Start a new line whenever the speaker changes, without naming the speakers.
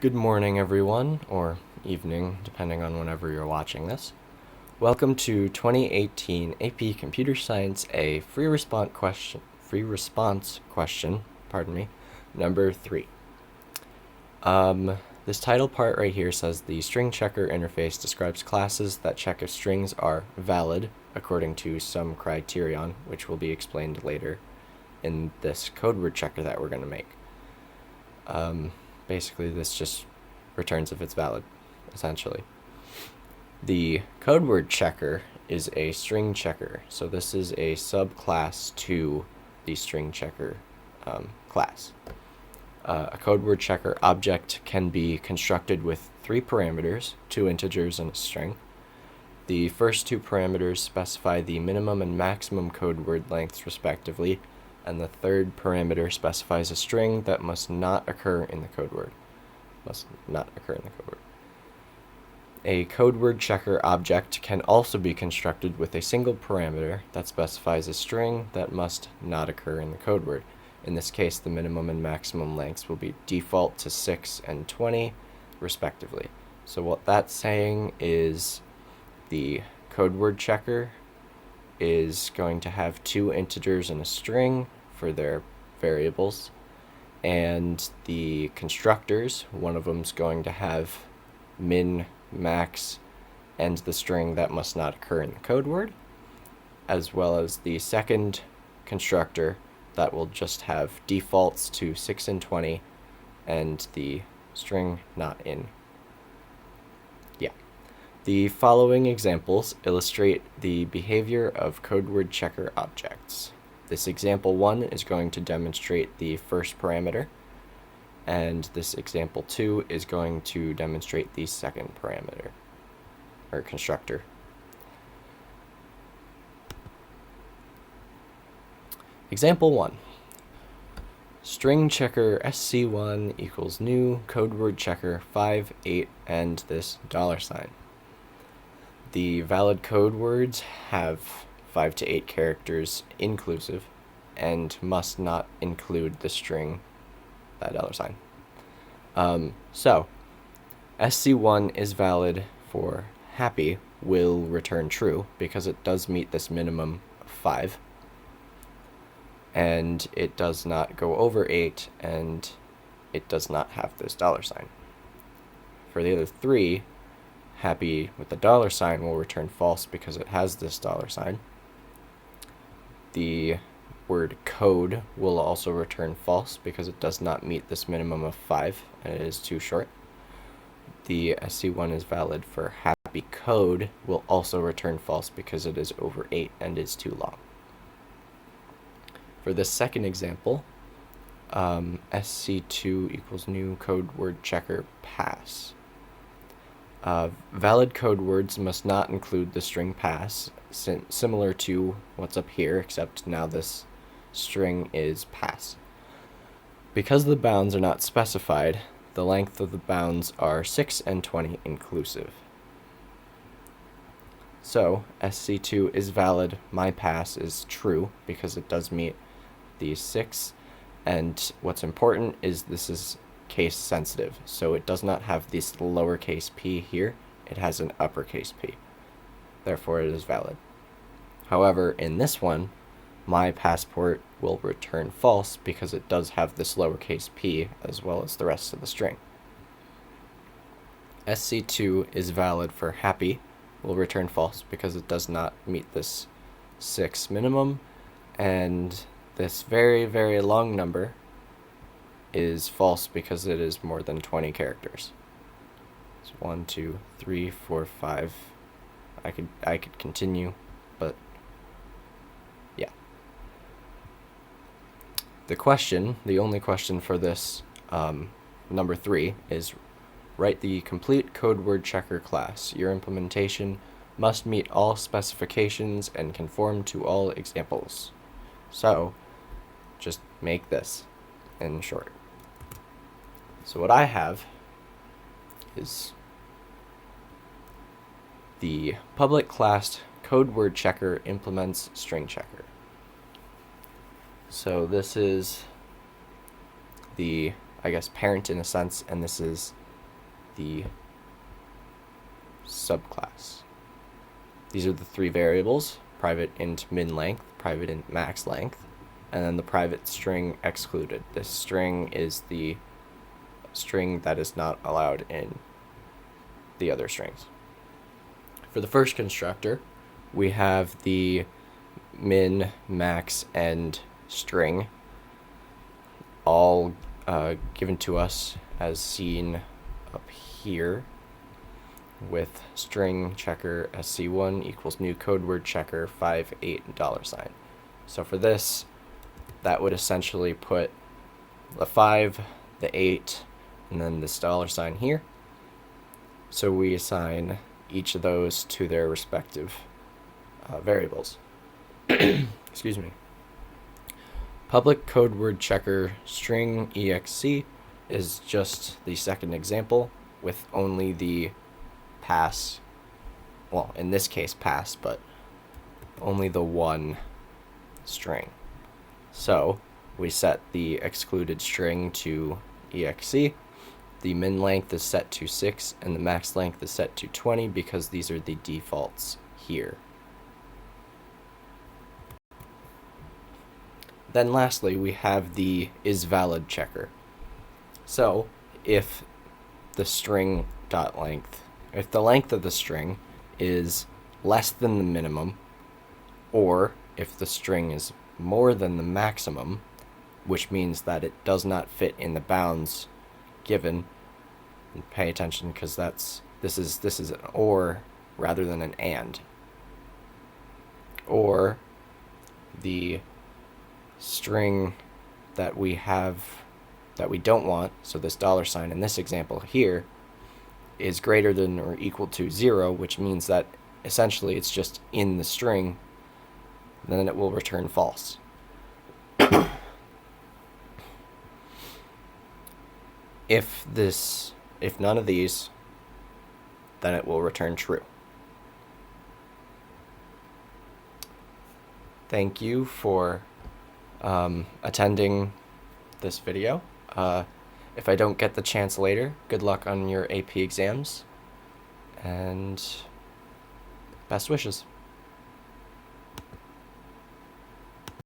Good morning, everyone, or evening, depending on whenever you're watching this. Welcome to 2018 AP Computer Science A free response question, number 3. This title part right here says the string checker interface describes classes that check if strings are valid according to some criterion, which will be explained later in this code word checker that we're going to make. Basically, this just returns if it's valid, essentially. The code word checker is a string checker, so this is a subclass to the string checker class. A code word checker object can be constructed with 3 parameters, 2 integers and a string. The first 2 parameters specify the minimum and maximum code word lengths respectively, and the third parameter specifies a string that must not occur in the code word. A code word checker object can also be constructed with a single parameter that specifies a string that must not occur in the code word. In this case, the minimum and maximum lengths will be default to 6 and 20, respectively. So what that's saying is the code word checker is going to have 2 integers and a string for their variables, and the constructors, one of them is going to have min, max, and the string that must not occur in the code word, as well as the second constructor that will just have defaults to 6 and 20 and the string not in. The following examples illustrate the behavior of code word checker objects. This example 1 is going to demonstrate the first parameter, and this example 2 is going to demonstrate the second parameter, or constructor. Example 1. String checker sc1 equals new code word checker 5, 8, and this $sign. The valid code words have 5 to 8 characters inclusive and must not include the string, that $sign. So, sc1 is valid for happy, will return true because it does meet this minimum of 5. And it does not go over 8, and it does not have this $sign. For the other 3, happy with the $sign will return false because it has this $sign. The word code will also return false because it does not meet this minimum of 5 and it is too short. The sc1 is valid for happy code will also return false because it is over 8 and is too long. For this second example, sc2 equals new code word checker pass. Valid code words must not include the string pass, similar to what's up here, except now this string is pass. Because the bounds are not specified, the length of the bounds are 6 and 20 inclusive. So, sc2 is valid, my pass is true, because it does meet these 6, and what's important is this is case sensitive, so it does not have this lowercase p here, it has an uppercase p. Therefore it is valid. However, in this one, my passport will return false because it does have this lowercase p as well as the rest of the string. sc2 is valid for happy, will return false because it does not meet this 6 minimum, and this very, very long number is false because it is more than 20 characters. So 1, 2, 3, 4, 5. I could continue, but yeah. The only question for this number 3 is write the complete code word checker class. Your implementation must meet all specifications and conform to all examples. So just make this in short. So what I have is the public class code word checker implements string checker. So this is the, I guess, parent in a sense, and this is the subclass. These are the three variables: private int min length, private int max length, and then the private string excluded. This string is the string that is not allowed in the other strings. For the first constructor, we have the min, max, end string all given to us as seen up here with string checker sc1 equals new code word checker 58 $. So for this, that would essentially put the 5, the 8, and then this $ here. So we assign each of those to their respective variables. Excuse me. Public code word checker string exc is just the second example with only the pass, well, in this case pass, but only the one string. So we set the excluded string to exc, the min length is set to 6, and the max length is set to 20 because these are the defaults here. Then lastly, we have the isValid checker. So if the string dot length, if the length of the string is less than the minimum, or if the string is more than the maximum, which means that it does not fit in the bounds given, and pay attention because this is an or rather than an and, or the string that we have that we don't want, so this $ in this example here, is greater than or equal to 0, which means that essentially it's just in the string, then it will return false. If none of these, then it will return true. Thank you for attending this video. If I don't get the chance later, good luck on your AP exams, and best wishes.